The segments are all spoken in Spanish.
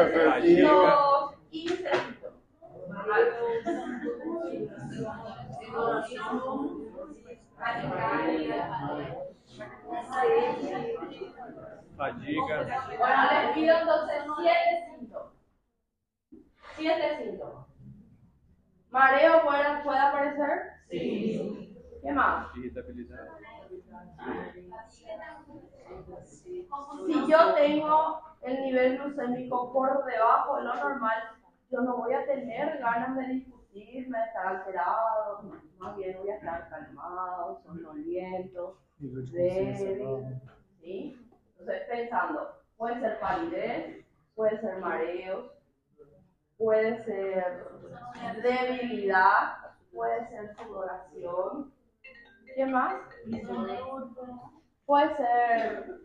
necesito 15 síntomas. Fatiga. Bueno, les pido entonces 7 síntomas. 7 síntomas. ¿Mareo puede aparecer? Sí. ¿Qué más? Irritabilidad. Si yo tengo el nivel glucémico por debajo de lo normal, yo no voy a tener ganas de discutirme, de estar alterado, más bien voy a estar calmado, somnoliento, débil, ¿sí? Entonces pensando, puede ser palidez, puede ser mareos, puede ser debilidad, puede ser sudoración. ¿Qué más? Puede ser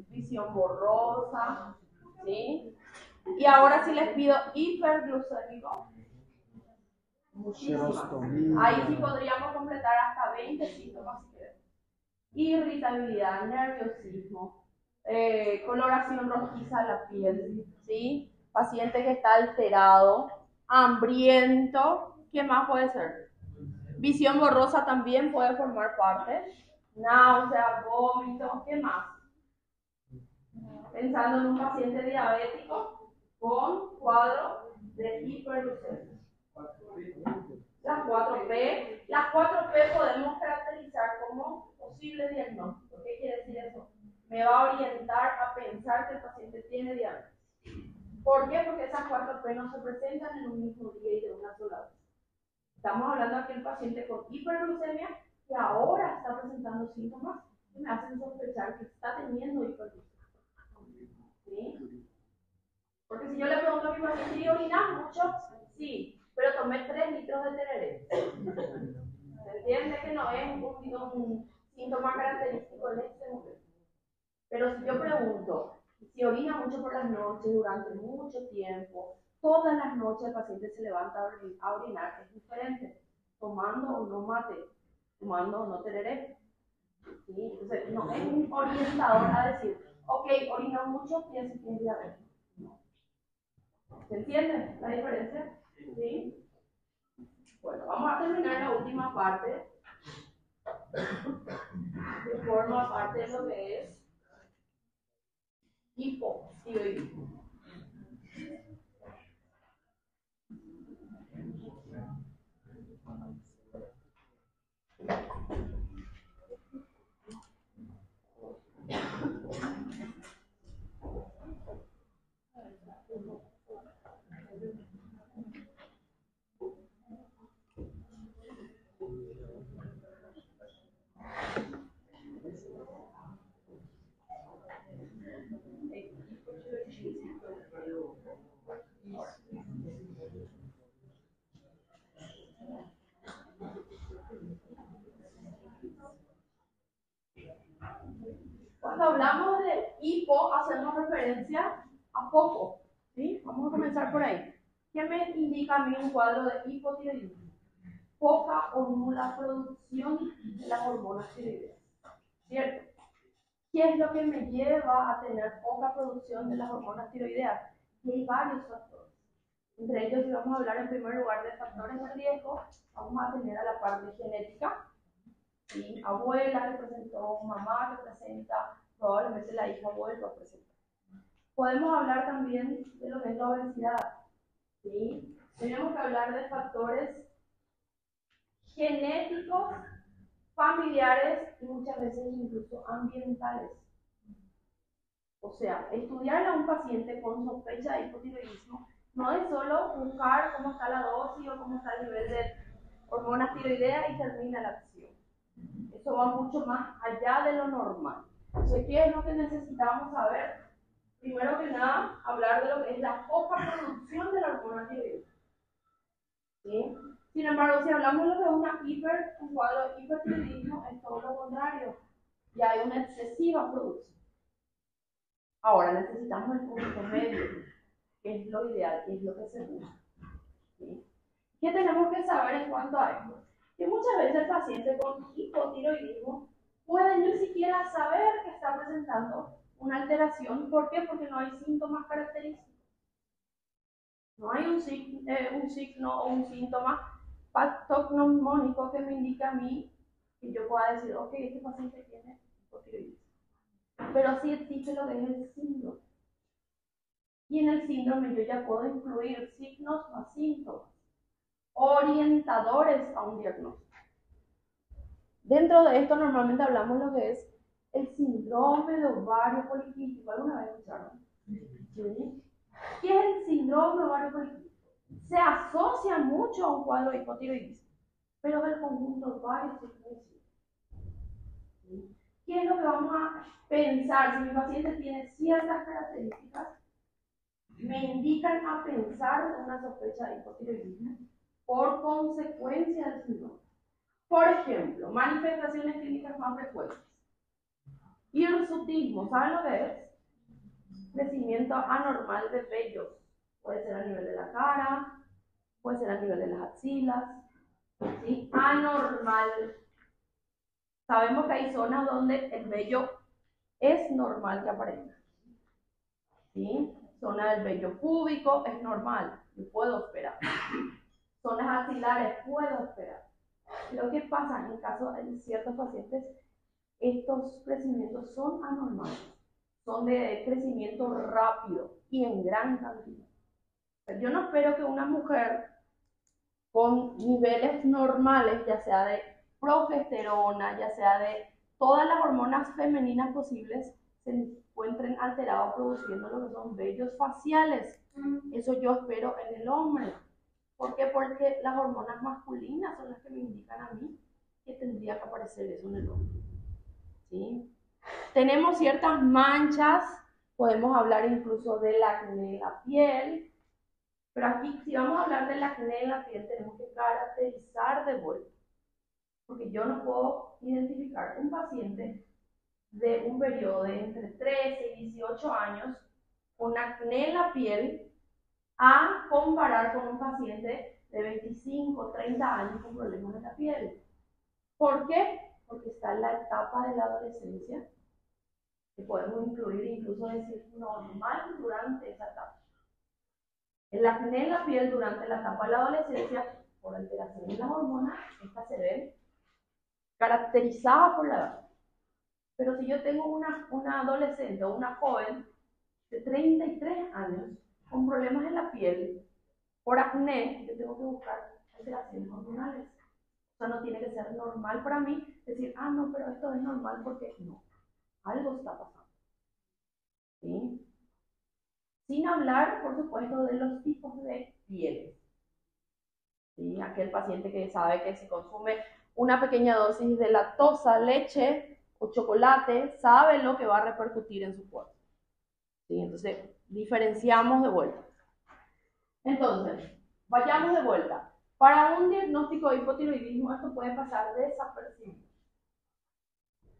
visión borrosa, ¿sí? Y ahora sí les pido hiperglucémico. Muchísimas. Ahí sí podríamos completar hasta 20 síntomas si queremos. Irritabilidad, nerviosismo, coloración rojiza de la piel, ¿sí? Paciente que está alterado, hambriento. ¿Qué más puede ser? Visión borrosa también puede formar parte. Náusea, vómito, ¿qué más? Pensando en un paciente diabético con cuadro de hiperglucemia. Las 4P. Las 4P podemos caracterizar como posible diagnóstico. ¿Qué quiere decir eso? Me va a orientar a pensar que el paciente tiene diabetes. ¿Por qué? Porque esas 4P no se presentan en un mismo día y de una sola vez. Estamos hablando de aquel paciente con hiperglucemia que ahora está presentando síntomas que me hacen sospechar que está teniendo hiperglucemia. ¿Sí? Porque si yo le pregunto a mi paciente, ¿y orinas mucho? Sí, pero tomé 3 litros de tereré. ¿Se entiende que no es un síntoma característico en este momento? Pero si yo pregunto, si orina mucho por las noches, durante mucho tiempo, todas las noches el paciente se levanta a orinar, es diferente, tomando o no mate, tomando o no tereré. ¿Sí? Entonces, no es un orientador a decir, ok, orina mucho, pienso que es diabetes. No. ¿Se entiende la diferencia? ¿Sí? Bueno, vamos a terminar la última parte, que forma parte de lo que es hipotiroidismo. Cuando hablamos de hipo, hacemos referencia a poco, ¿sí? Vamos a comenzar por ahí. ¿Qué me indica a mí un cuadro de hipotiroidismo? Poca o nula producción de las hormonas tiroideas, ¿cierto? ¿Qué es lo que me lleva a tener poca producción de las hormonas tiroideas? Y hay varios factores. Entre ellos, si vamos a hablar en primer lugar de factores de riesgo, vamos a tener a la parte genética, ¿sí? Abuela que presentó, mamá que presenta, probablemente la hija vuelva a presentar. Podemos hablar también de lo que es la obesidad, ¿sí? Tenemos que hablar de factores genéticos, familiares y muchas veces incluso ambientales. O sea, estudiar a un paciente con sospecha de hipotiroidismo no es solo buscar cómo está la dosis o cómo está el nivel de hormonas tiroideas y termina la acción. Eso va mucho más allá de lo normal. Entonces, ¿qué es lo que necesitamos saber? Primero que nada, hablar de lo que es la poca producción de la hormona tiroidea. ¿Sí? Sin embargo, si hablamos de lo que es un cuadro de hipertiroidismo, es todo lo contrario. Ya hay una excesiva producción. Ahora necesitamos el punto medio, que es lo ideal, que es lo que se busca. ¿Sí? ¿Qué tenemos que saber en cuanto a esto? Que muchas veces el paciente con hipotiroidismo puede ni siquiera saber que está presentando una alteración. ¿Por qué? Porque no hay síntomas característicos. No hay un signo o un síntoma patognomónico que me indique a mí que yo pueda decir, ok, este paciente tiene hipotiroidismo. Pero sí existe lo que es el síndrome. Y en el síndrome yo ya puedo incluir signos más síntomas, orientadores a un diagnóstico. Dentro de esto normalmente hablamos lo que es el síndrome de ovario poliquístico. ¿Alguna vez escucharon? ¿Sí? ¿Qué es el síndrome de ovario poliquístico? Se asocia mucho a un cuadro de hipotiroidismo, pero es el conjunto de varios signos. ¿Sí? ¿Qué es lo que vamos a pensar? Si mi paciente tiene ciertas características, me indican a pensar en una sospecha de hipotiroidismo por consecuencia del síndrome. Por ejemplo, manifestaciones clínicas más frecuentes. Hirsutismo, ¿saben lo que es? Crecimiento anormal de vellos. Puede ser a nivel de la cara, puede ser a nivel de las axilas, ¿sí? Anormal. Sabemos que hay zonas donde el vello es normal que aparezca, ¿sí? Zona del vello púbico es normal, yo puedo esperar. Zonas axilares puedo esperar. Lo que pasa en caso de ciertos pacientes, estos crecimientos son anormales, son de crecimiento rápido y en gran cantidad. Pero yo no espero que una mujer con niveles normales, ya sea de progesterona, ya sea de todas las hormonas femeninas posibles, se encuentren alterados produciendo lo que son vellos faciales. Eso yo espero en el hombre. ¿Por qué? Porque las hormonas masculinas son las que me indican a mí que tendría que aparecer eso en el hombre. ¿Sí? Tenemos ciertas manchas, podemos hablar incluso del acné en la piel, pero aquí si vamos a hablar del acné en la piel tenemos que caracterizar de vuelta, porque yo no puedo identificar un paciente de un periodo de entre 13 y 18 años con acné en la piel a comparar con un paciente de 25 o 30 años con problemas en la piel. ¿Por qué? Porque está en la etapa de la adolescencia, que podemos incluir incluso decir normal durante esa etapa. El acné en la piel durante la etapa de la adolescencia, por alteración de las hormonas, estas se ven caracterizadas por la edad. Pero si yo tengo una adolescente o una joven de 33 años con problemas en la piel, por acné, yo tengo que buscar alteraciones hormonales. O sea, no tiene que ser normal para mí decir, ah, no, pero esto es normal porque no. Algo está pasando. ¿Sí? Sin hablar, por supuesto, de los tipos de pieles. ¿Sí? Aquel paciente que sabe que si consume una pequeña dosis de lactosa, leche o chocolate, sabe lo que va a repercutir en su cuerpo. ¿Sí? Entonces, diferenciamos de vuelta. Entonces, vayamos de vuelta. Para un diagnóstico de hipotiroidismo, esto puede pasar desapercibido.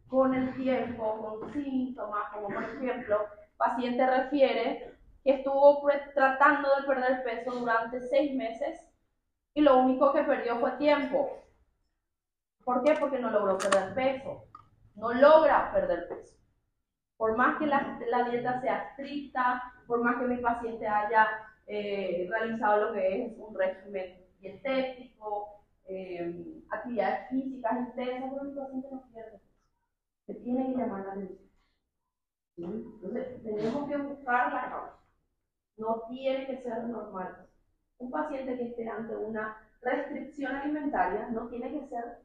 Con el tiempo, con síntomas, como por ejemplo, paciente refiere que estuvo tratando de perder peso durante 6 meses y lo único que perdió fue tiempo. ¿Por qué? Porque no logró perder peso. No logra perder peso. Por más que la dieta sea estricta, por más que mi paciente haya realizado lo que es un régimen dietético, actividades físicas intensas, pero mi paciente no pierde peso. Se tiene que llamar la atención. ¿Sí? Entonces, tenemos que buscar la causa. No tiene que ser normal. Un paciente que esté ante una restricción alimentaria no tiene que ser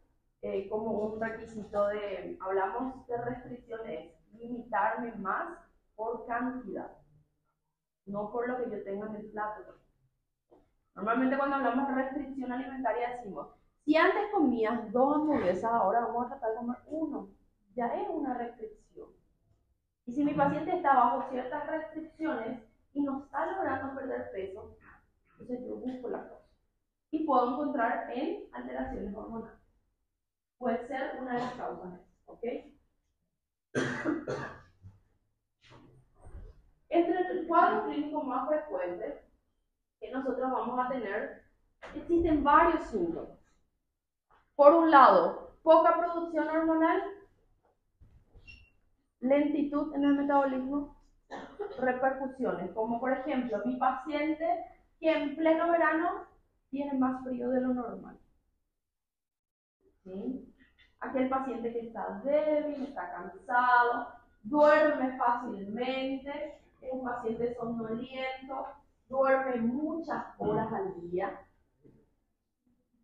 como un requisito de, hablamos de restricciones, limitarme más por cantidad, no por lo que yo tenga en el plato. Normalmente cuando hablamos de restricción alimentaria decimos, si antes comías 2 hamburguesas, ahora vamos a tratar de comer 1. Ya es una restricción. Y si mi paciente está bajo ciertas restricciones y no está logrando perder peso, entonces yo busco la causa. Y puedo encontrar en alteraciones hormonales. Puede ser una de las causas, ¿ok? Entre el cuadro clínico más frecuente que nosotros vamos a tener, existen varios síntomas. Por un lado, poca producción hormonal, lentitud en el metabolismo, repercusiones, como por ejemplo, mi paciente que en pleno verano tiene más frío de lo normal. ¿Sí? Aquel paciente que está débil, está cansado, duerme fácilmente, es un paciente somnoliento, duerme muchas horas al día.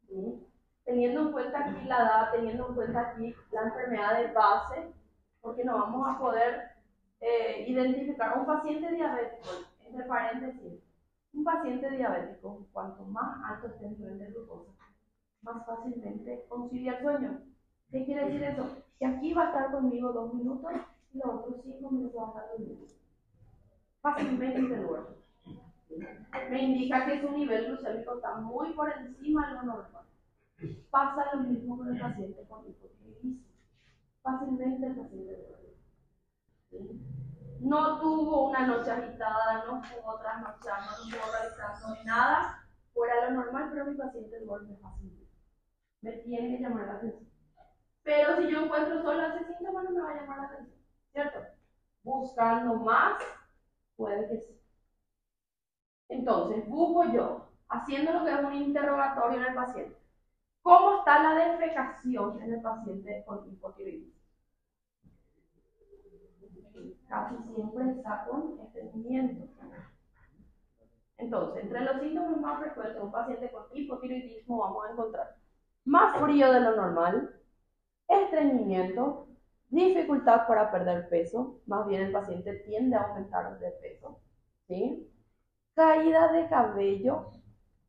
¿Sí? Teniendo en cuenta aquí la edad, teniendo en cuenta aquí la enfermedad de base, porque no vamos a poder identificar un paciente diabético, entre paréntesis, un paciente diabético, cuanto más alto esté el nivel de glucosa, más fácilmente concilia el sueño. ¿Qué quiere decir eso? Que aquí va a estar conmigo 2 minutos y los otros 5 minutos va a estar conmigo. Fácilmente duerme. Me indica que su nivel glucémico está muy por encima de lo normal. Pasa lo mismo con el paciente con hipotiroidismo. Fácilmente el paciente duerme. ¿Sí? No tuvo una noche agitada, no tuvo trasnochando, no estuvo realizando nada fuera de lo normal, pero mi paciente duerme fácilmente. Me tiene que llamar la atención. Pero si yo encuentro solo ese síntoma, no me va a llamar la atención, ¿cierto? Buscando más, puede que sí. Entonces, busco yo, haciendo lo que es un interrogatorio en el paciente. ¿Cómo está la defecación en el paciente con hipotiroidismo? Casi siempre está con estreñimiento. Entonces, entre los síntomas más frecuentes de un paciente con hipotiroidismo vamos a encontrar más frío de lo normal, estreñimiento, dificultad para perder peso, más bien el paciente tiende a aumentar de peso, ¿sí? Caída de cabello,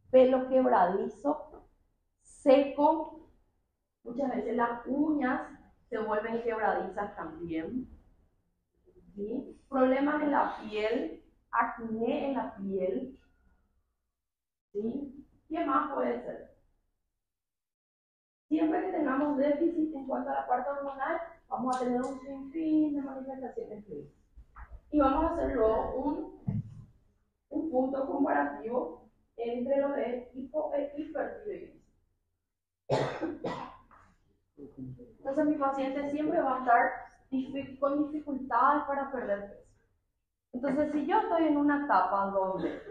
pelo quebradizo, seco, muchas veces las uñas se vuelven quebradizas también, ¿sí? Problemas en la piel, acné en la piel, ¿sí? ¿Qué más puede ser? Siempre que tengamos déficit en cuanto a la parte hormonal, vamos a tener un sinfín de manifestaciones clínicas. Y vamos a hacer luego un punto comparativo entre lo que es hipo e hipertiroidismo. Entonces mi paciente siempre va a estar con dificultades para perder peso. Entonces si yo estoy en una etapa donde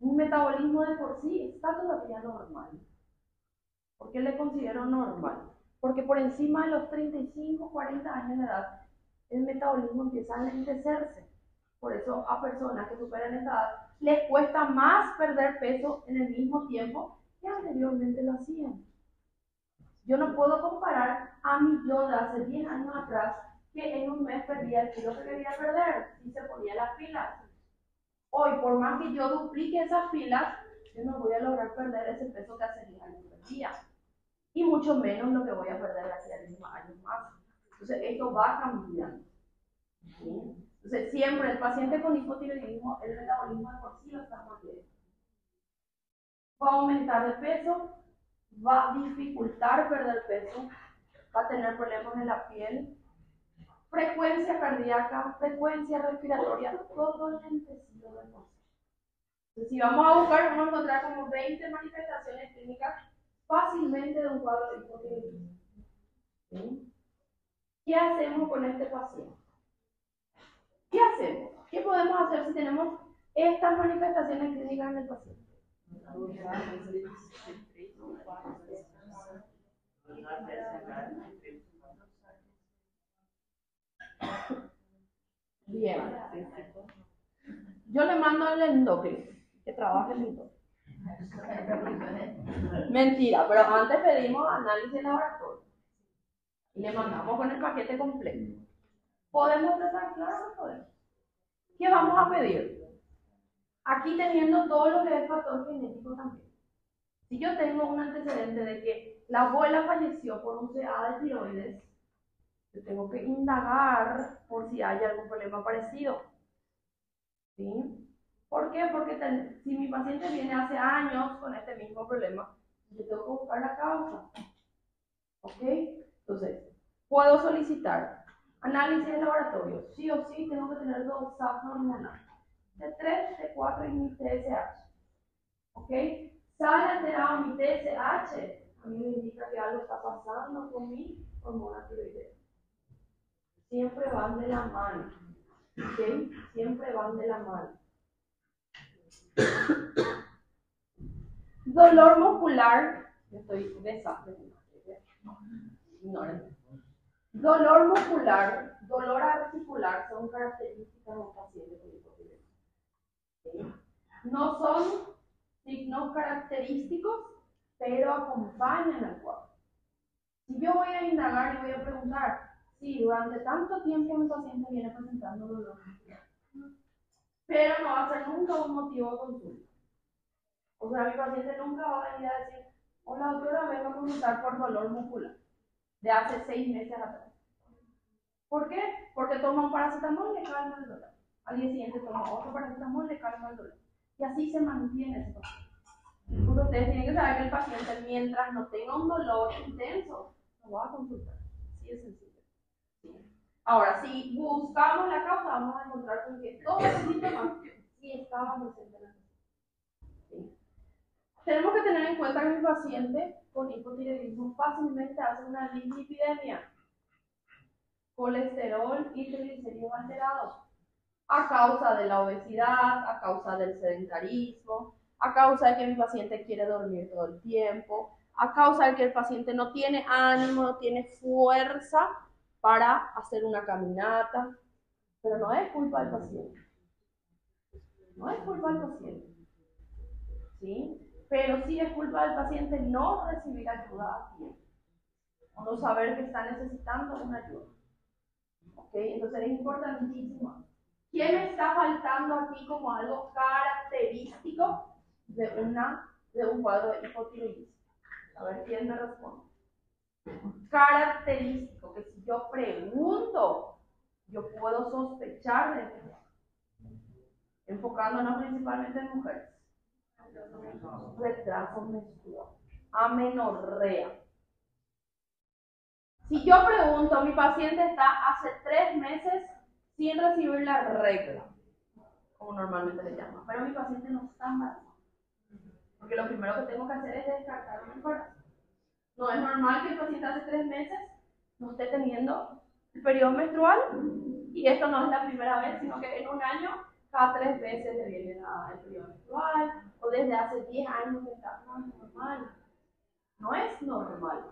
mi metabolismo de por sí está todavía normal, ¿por qué le considero normal? Porque por encima de los 35, 40 años de edad, el metabolismo empieza a lentecerse. Por eso a personas que superan esta edad les cuesta más perder peso en el mismo tiempo que anteriormente lo hacían. Yo no puedo comparar a mi yo de hace 10 años atrás que en un mes perdía el kilo que quería perder y se ponía las pilas. Hoy, por más que yo duplique esas pilas, yo no voy a lograr perder ese peso que hace 10 años perdía. Y mucho menos lo que voy a perder hacia 10 años más. Entonces, esto va cambiando. ¿Sí? Entonces, siempre el paciente con hipotiroidismo, el metabolismo de por sí lo está moldeando. Va a aumentar de peso, va a dificultar perder peso, va a tener problemas en la piel, frecuencia cardíaca, frecuencia respiratoria, todo el lentecido de por sí. Entonces, si vamos a buscar, vamos a encontrar como 20 manifestaciones clínicas fácilmente de un cuadro de hipotiroidismo. ¿Sí? ¿Qué hacemos con este paciente? ¿Qué hacemos? ¿Qué podemos hacer si tenemos estas manifestaciones clínicas en el paciente? Bien. Yo le mando al endocrino que trabaje en mi endocrino. Mentira, pero antes pedimos análisis de laboratorio y le mandamos con el paquete completo. ¿Podemos tratar? Claro que podemos. ¿Qué vamos a pedir? Aquí teniendo todo lo que es factor genético también. Si yo tengo un antecedente de que la abuela falleció por un CA de tiroides, yo tengo que indagar por si hay algún problema parecido. ¿Sí? ¿Por qué? Porque si mi paciente viene hace años con este mismo problema, yo tengo que buscar la causa. ¿Ok? Entonces, puedo solicitar análisis de laboratorio. Sí o sí tengo que tener dosaje hormonal. T3, T4 y mi TSH. ¿Ok? Sale alterado mi TSH, a mí me indica que algo está pasando con mi hormona tiroidea. Siempre van de la mano. ¿Ok? Siempre van de la mano. Dolor muscular, estoy desastre. Ignoren. Dolor muscular, dolor articular son características de un paciente con hipotiroidismo. ¿Sí? No son signos característicos, pero acompañan al cuadro. Si yo voy a indagar y voy a preguntar, si durante tanto tiempo mi paciente viene presentando dolor muscular, pero no va a ser nunca un motivo de consulta. O sea, mi paciente nunca va a venir a decir, hola doctora, vengo a consultar por dolor muscular, de hace 6 meses atrás. ¿Por qué? Porque toma un paracetamol y le calma el dolor. Al día siguiente toma otro paracetamol y le calma el dolor. Y así se mantiene ese paciente. Porque ustedes tienen que saber que el paciente, mientras no tenga un dolor intenso, no va a consultar. Así es sencillo. ¿Sí? Ahora, si buscamos la causa, vamos a encontrar con que todos los síntomas sí estaban presentes en la paciente. ¿Sí? Tenemos que tener en cuenta que el paciente con hipotiroidismo fácilmente hace una dislipidemia, colesterol y triglicéridos alterados, a causa de la obesidad, a causa del sedentarismo, a causa de que mi paciente quiere dormir todo el tiempo, a causa de que el paciente no tiene ánimo, no tiene fuerza para hacer una caminata, pero no es culpa del paciente. No es culpa del paciente. ¿Sí? Pero sí es culpa del paciente no recibir ayuda a tiempo, o no saber que está necesitando una ayuda. ¿Okay? Entonces es importantísimo. ¿Qué me está faltando aquí como algo característico de un cuadro de hipotiroidismo? A ver quién me responde. Característico, que si yo pregunto, yo puedo sospechar de esto. Enfocándonos principalmente en mujeres. Retraso menstrual, amenorrea. Si yo pregunto, mi paciente está hace 3 meses sin recibir la regla, como normalmente le llaman, pero mi paciente no está embarazada. Porque lo primero que tengo que hacer es descartar un embarazo. No es normal que el paciente hace 3 meses no esté teniendo el periodo menstrual, y esto no es la primera vez, sino que en un año, cada 3 veces le viene el periodo menstrual, o desde hace 10 años que está, no es normal. No es normal.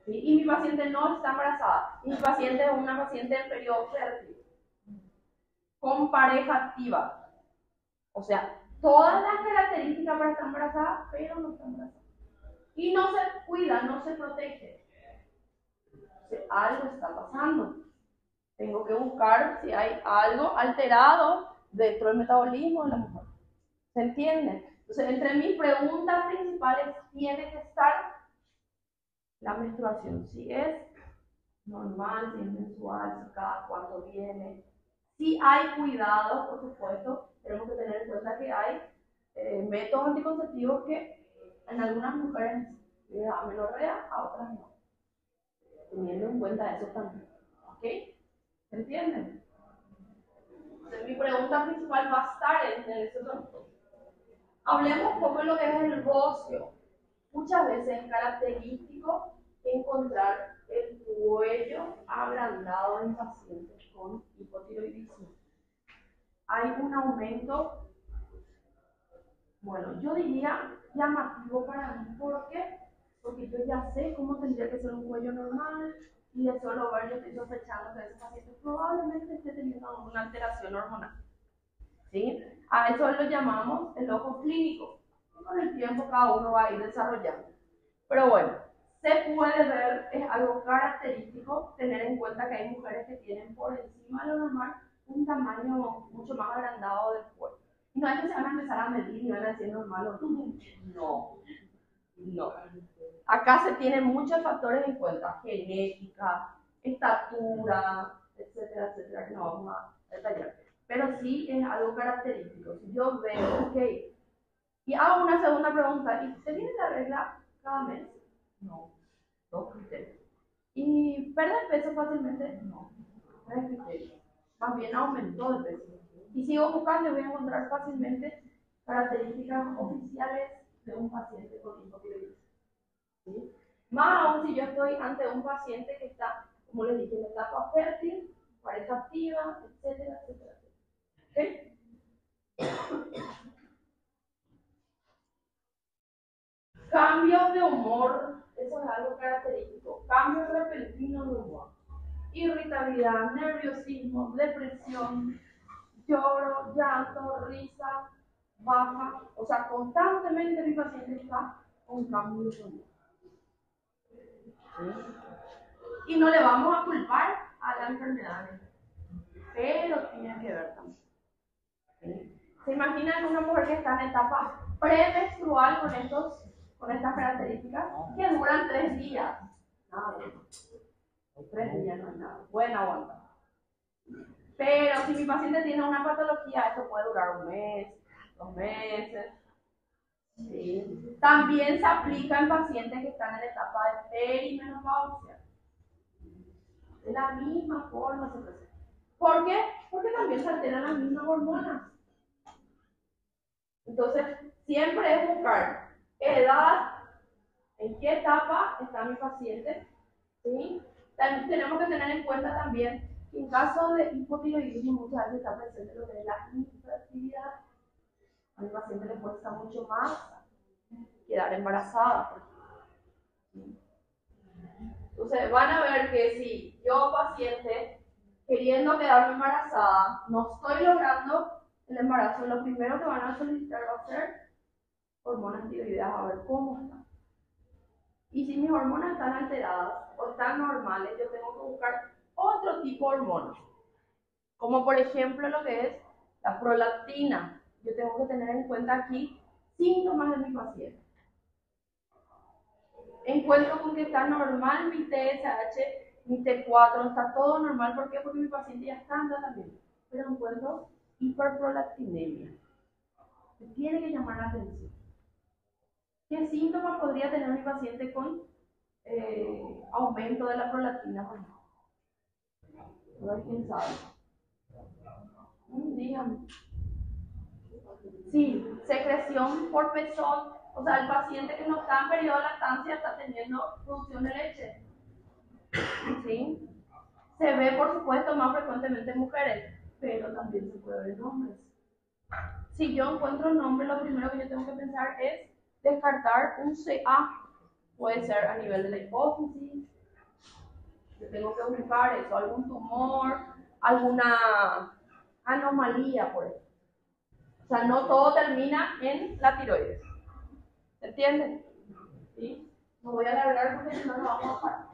¿Sí? Y mi paciente no está embarazada, y mi paciente es una paciente en periodo fértil, con pareja activa. O sea, todas las características para estar embarazada, pero no está embarazada. Y no se cuida, no se protege. O sea, algo está pasando. Tengo que buscar si hay algo alterado dentro del metabolismo de la mujer. ¿Se entiende? Entonces, entre mis preguntas principales tiene que estar la menstruación. Si es normal, si es mensual, si cada cuánto viene. Si hay cuidados, por supuesto, tenemos que tener en cuenta que hay métodos anticonceptivos que en algunas mujeres les da amenorrea, a otras no. Teniendo en cuenta eso también. ¿Ok? ¿Se entienden? Entonces, mi pregunta principal va a estar en ese punto. Hablemos un poco de lo que es el bocio. Muchas veces es característico encontrar el cuello agrandado en pacientes con hipotiroidismo. Hay un aumento, bueno, yo diría llamativo para mí. ¿Por qué? Porque yo ya sé cómo tendría que ser un cuello normal, y de solo ver, yo estoy sospechando que ese paciente probablemente esté teniendo una alteración hormonal. ¿Sí? A eso lo llamamos el ojo clínico. Con el tiempo cada uno va a ir desarrollando. Pero bueno, se puede ver, es algo característico tener en cuenta que hay mujeres que tienen por encima de lo normal un tamaño mucho más agrandado del cuerpo. Y no es que se van a empezar a medir y van a decir normal o no. No. Acá se tienen muchos factores en cuenta: genética, estatura, etcétera, etcétera, que no vamos a detallar. Pero sí es algo característico. Si yo veo, ok, y hago una segunda pregunta, ¿y se viene la regla cada mes? No. 2 criterios. ¿Y perder peso fácilmente? No. 3 criterios. Más bien aumentó de peso. Y sigo buscando y voy a encontrar fácilmente características oficiales de un paciente con hipotiroidismo. ¿Sí? Más aún si yo estoy ante un paciente que está, como les dije, en etapa fértil, pareja activa, etcétera, etcétera. ¿Okay? irritabilidad, nerviosismo, depresión, lloro, llanto, risa, baja. O sea, constantemente mi paciente está con cambio de humor. ¿Sí? Y no le vamos a culpar a la enfermedad, pero tiene que ver también. ¿Sí? ¿Se imaginan una mujer que está en etapa premenstrual con estas características que duran 3 días? Nada, 3 días no es nada, pueden aguantar. Pero si mi paciente tiene una patología, esto puede durar 1 mes, 2 meses. ¿Sí? También se aplica en pacientes que están en etapa de perimenopausia. De la misma forma se presenta. ¿Por qué? Porque también se alteran las mismas hormonas. Entonces, siempre es buscar edad, en qué etapa está mi paciente. ¿Sí? También tenemos que tener en cuenta también que en caso de hipotiroidismo muchas veces está presente lo que es la hiperactividad. A mi paciente le cuesta mucho más quedar embarazada. Entonces van a ver que si yo paciente queriendo quedarme embarazada no estoy logrando el embarazo, lo primero que van a solicitar va a ser hormonas tiroideas, a ver cómo están. Y si mis hormonas están alteradas o están normales, yo tengo que buscar otro tipo de hormonas, como por ejemplo lo que es la prolactina. Yo tengo que tener en cuenta aquí síntomas de mi paciente. Encuentro con que está normal mi TSH, mi T4, está todo normal. ¿Por qué? Porque mi paciente ya está en tratamiento. Pero encuentro hiperprolactinemia. Me tiene que llamar la atención. ¿Qué síntomas podría tener mi paciente con aumento de la prolactina? A ver quién sabe. Dígame. Sí, secreción por pezón. O sea, el paciente que no está en periodo de lactancia está teniendo producción de leche. ¿Sí? Se ve, por supuesto, más frecuentemente en mujeres, pero también se puede ver en hombres. Si yo encuentro un hombre, lo primero que yo tengo que pensar es descartar un CA. Puede ser a nivel de la hipófisis. Yo tengo que buscar eso, algún tumor, alguna anomalía, por ejemplo. O sea, no todo termina en la tiroides. ¿Se entiende? ¿Sí? No voy a alargar porque si no, no vamos a parar.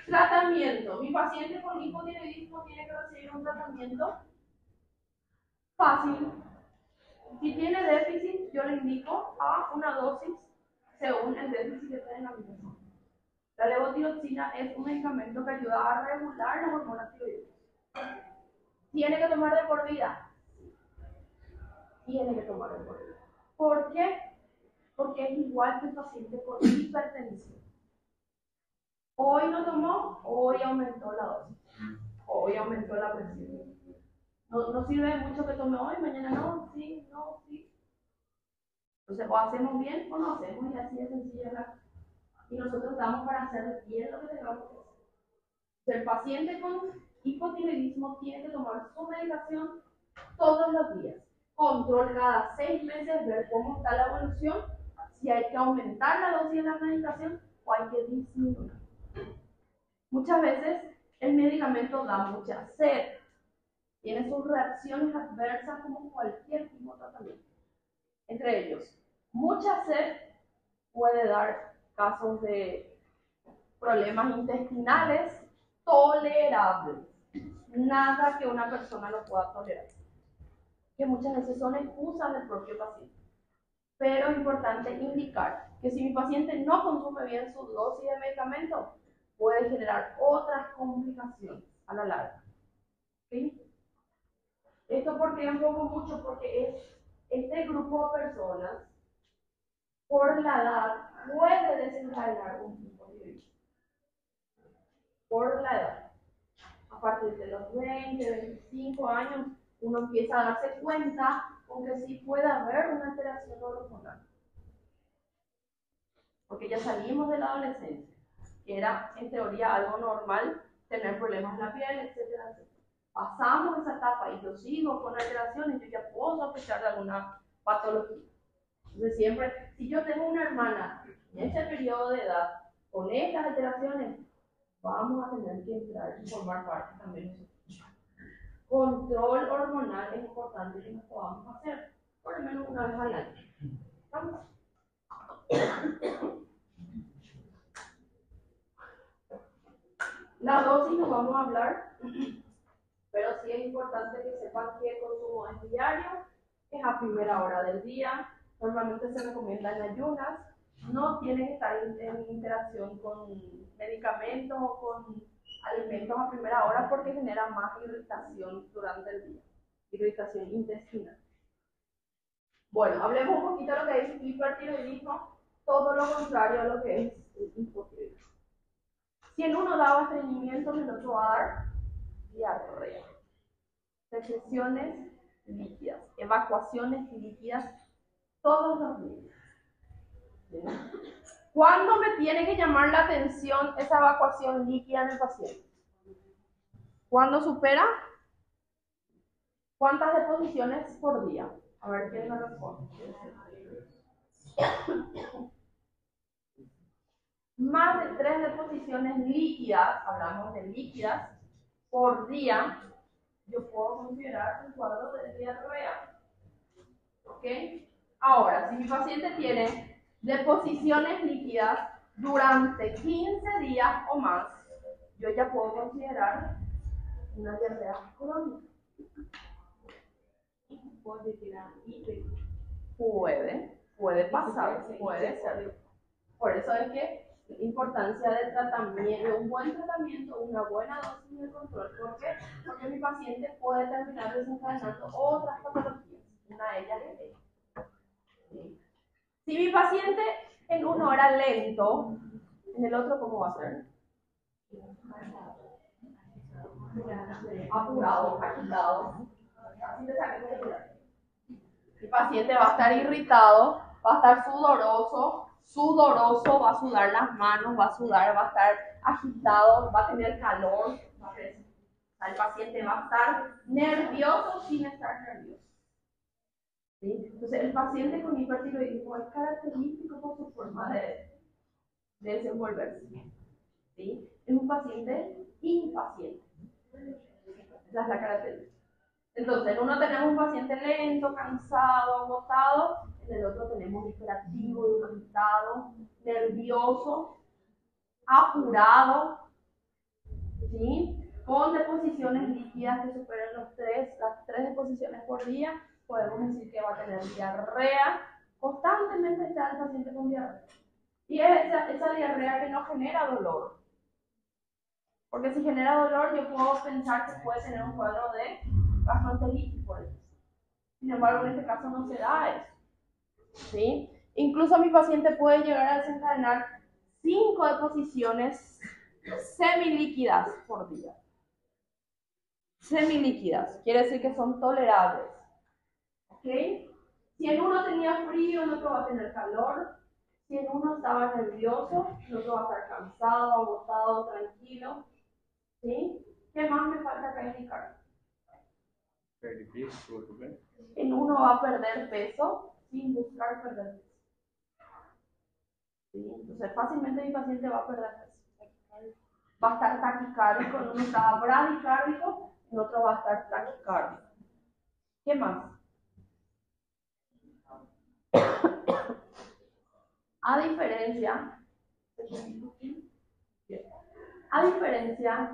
Tratamiento. Mi paciente con hipotiroidismo tiene que recibir un tratamiento fácil. Si tiene déficit, yo le indico a una dosis según el déficit que tenga mi paciente. La levotiroxina es un medicamento que ayuda a regular las hormonas tiroides. ¿Tiene que tomar de por vida? Tiene que tomar de por vida. ¿Por qué? Porque es igual que el paciente con hipertensión. Hoy no tomó, hoy aumentó la dosis. Hoy aumentó la presión. No sirve mucho que tome hoy, mañana no, sí, no, sí. Entonces, o hacemos bien o no hacemos, y así de sencillo, ¿verdad? Y nosotros estamos para hacer bien lo que tengamos que hacer. El paciente con hipotiroidismo tiene que tomar su medicación todos los días. Control cada 6 meses, ver cómo está la evolución, si hay que aumentar la dosis de la medicación o hay que disminuir. Muchas veces el medicamento da mucha sed, tiene sus reacciones adversas como cualquier tipo de tratamiento. Entre ellos, mucha sed puede dar casos de problemas intestinales tolerables. Nada que una persona lo pueda tolerar. Que muchas veces son excusas del propio paciente. Pero es importante indicar que si mi paciente no consume bien su dosis de medicamento, puede generar otras complicaciones a la larga. ¿Sí? Esto porque enfoco mucho porque es este grupo de personas, por la edad, puede desencadenar un tipo de virus. Por la edad. A partir de los 20, 25 años, uno empieza a darse cuenta con que sí puede haber una alteración hormonal. Porque ya salimos de la adolescencia, que era en teoría algo normal tener problemas en la piel, etcétera, etcétera. Pasamos esa etapa y yo sigo con alteraciones, yo ya puedo sospechar de alguna patología. Entonces siempre, si yo tengo una hermana en ese periodo de edad con estas alteraciones, vamos a tener que entrar y formar parte también. Control hormonal es importante que nos podamos hacer, por lo menos una vez al año. ¿Vamos? La dosis no vamos a hablar, pero sí es importante que sepan que el consumo es diario, es a primera hora del día, normalmente se recomienda en ayunas, no tienen que estar en interacción con medicamentos o con alimentos a primera hora porque genera más irritación durante el día, irritación intestinal. Bueno, hablemos un poquito de lo que es hipertiroidismo, todo lo contrario a lo que es hipotiroidismo. Si en uno daba estreñimiento, en el otro va a dar diarrea, secreciones líquidas, evacuaciones líquidas todos los días. ¿Cuándo me tiene que llamar la atención esa evacuación líquida en el paciente? ¿Cuándo supera? ¿Cuántas deposiciones por día? A ver quién me responde. Más de 3 deposiciones líquidas, hablamos de líquidas, por día, yo puedo considerar un cuadro de diarrea. ¿Ok? Ahora, si mi paciente tiene deposiciones líquidas durante 15 días o más, yo ya puedo considerar una diarrea crónica. Puede pasar, puede ser. Por eso es que la importancia del tratamiento, de un buen tratamiento, una buena dosis de control. ¿Por qué? Porque mi paciente puede terminar desencadenando otras patologías. Una de ellas es esta. Si mi paciente en uno era lento, en el otro, ¿cómo va a ser? Apurado, agitado. El paciente va a estar irritado, va a estar sudoroso, va a sudar las manos, va a sudar, va a estar agitado, va a tener calor. El paciente va a estar nervioso sin estar nervioso. ¿Sí? Entonces, el paciente con hipertiroidismo es característico por su forma de desenvolverse. ¿Sí? Es un paciente impaciente. Esa es la característica. Entonces, en uno tenemos un paciente lento, cansado, agotado, en el otro tenemos hiperactivo, irritado, nervioso, apurado, ¿sí? Con deposiciones líquidas que superen las 3 deposiciones por día, podemos decir que va a tener diarrea, constantemente está el paciente con diarrea. Y es esa diarrea que no genera dolor. Porque si genera dolor, yo puedo pensar que puede tener un cuadro de gastroenteritis, por ejemplo. Sin embargo, en este caso no se da eso. ¿Sí? Incluso mi paciente puede llegar a desencadenar 5 deposiciones semilíquidas por día. Semilíquidas, quiere decir que son tolerables. ¿Ok? Si en uno tenía frío, en otro va a tener calor. Si en uno estaba nervioso, en otro va a estar cansado, agotado, tranquilo. ¿Sí? ¿Qué más me falta acá indicar? En uno va a perder peso sin buscar perder peso. ¿Sí? Entonces fácilmente mi paciente va a perder peso. Va a estar taquicárdico, en uno está bradicárdico, en otro va a estar taquicárdico. ¿Qué más? A diferencia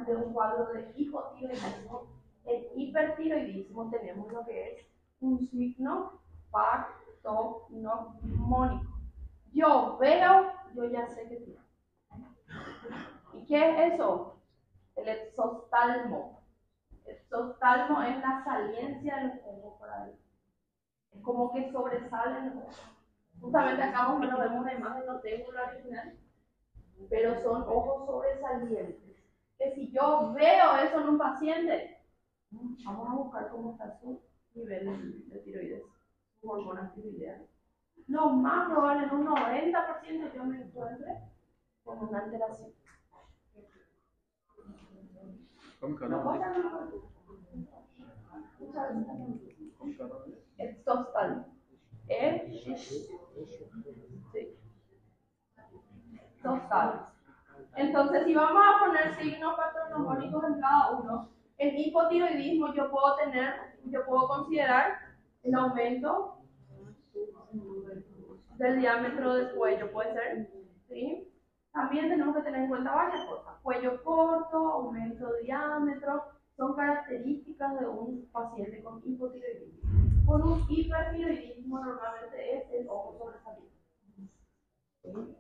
de un cuadro de hipotiroidismo, en hipertiroidismo tenemos lo que es un signo patognomónico. Yo veo, yo ya sé que tiene. ¿Y qué es eso? El exoftalmo. El exoftalmo es la saliencia de los ojos por ahí. Es como que sobresalen los ojos. Justamente acá más o menos vemos una imagen, no tengo la original, pero son ojos sobresalientes. Que si yo veo eso en un paciente, vamos a buscar cómo está su nivel de tiroides, sus hormonas tiroideas. Lo más probable, en un 90% yo me encuentre con una alteración. Exoftalmo. Exoftalmo. Entonces, si vamos a poner signos patognomónicos en cada uno, en hipotiroidismo yo puedo considerar el aumento del diámetro del cuello, puede ser, ¿sí? También tenemos que tener en cuenta varias cosas. Cuello corto, aumento de diámetro, son características de un paciente con hipotiroidismo. Con un hipertiroidismo normalmente es el ojo sobresaliente. ¿Sí?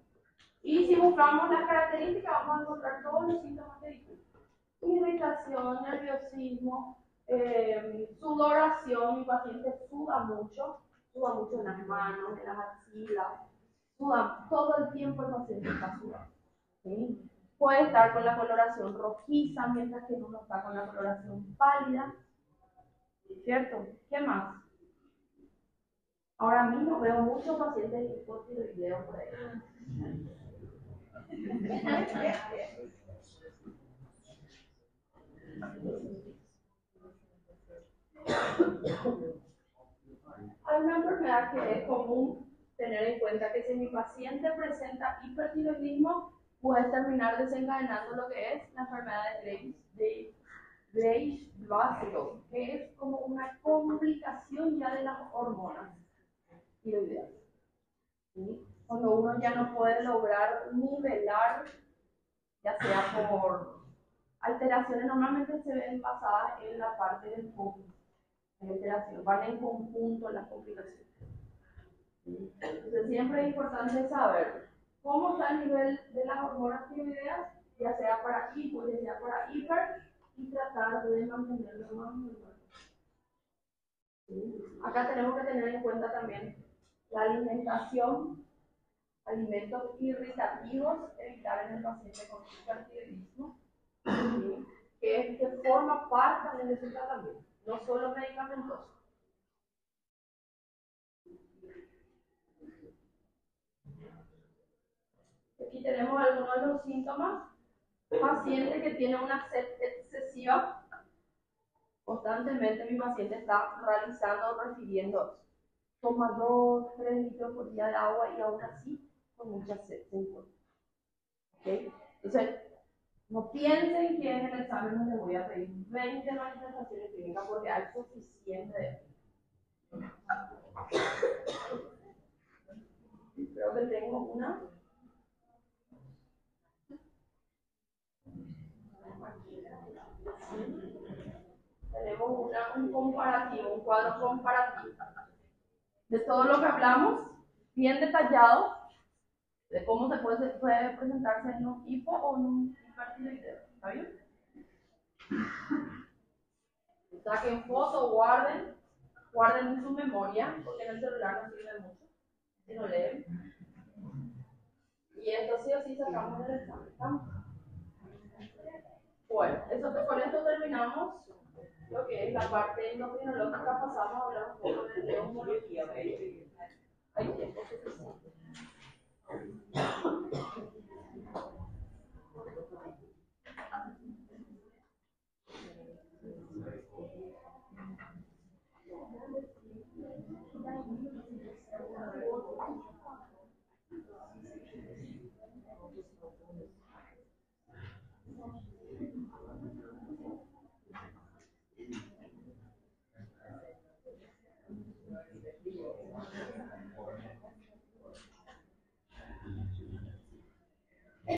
Y si buscamos las características vamos a encontrar todos los síntomas que dijimos. Irritación, nerviosismo, sudoración, mi paciente suda mucho en las manos, en las axilas, suda todo el tiempo, el paciente está sudando. ¿Sí? Puede estar con la coloración rojiza, mientras que uno está con la coloración pálida. ¿Cierto? ¿Qué más? Ahora mismo veo muchos pacientes hipotiroideos por ahí. Hay una enfermedad que es común tener en cuenta que si mi paciente presenta hipertiroidismo, puede terminar desencadenando lo que es la enfermedad de Graves-Blasio, que es como una complicación ya de las hormonas tiroideas. ¿Sí? Cuando uno ya no puede lograr nivelar, ya sea por alteraciones, normalmente se ven basadas en la parte del focus, en alteración, van en conjunto las complicaciones. Entonces siempre es importante saber cómo está el nivel de las hormonas tiroideas, ya sea para hipo, ya sea para hiper, y tratar de mantenerlo más normal. ¿Sí? Acá tenemos que tener en cuenta también la alimentación, alimentos irritativos, evitar en el paciente con hipertiroidismo, ¿sí? que forma parte también de su tratamiento, no solo medicamentoso. Aquí tenemos algunos de los síntomas. Paciente que tiene una sed excesiva, constantemente mi paciente está realizando o refiriendo, toma 2, 3 litros por día de agua y aún así con mucha sed se encuentra. ¿Okay? Entonces, no piensen que en el examen no les voy a pedir 20 manifestaciones clínicas porque hay suficiente de eso. Creo que tengo una. Tenemos un comparativo, un cuadro comparativo de todo lo que hablamos, bien detallado, de cómo se puede presentarse en un hipo o en un hipertiroideo. ¿Está bien? Saquen foto, guarden en su memoria, porque en el celular no sirve mucho, si no leen. Y esto sí o sí sacamos del examen. ¿Estamos? Bueno, con esto terminamos lo que es la parte endocrinológica. Pasamos a hablar un poco de neumología. Hay tiempo suficiente.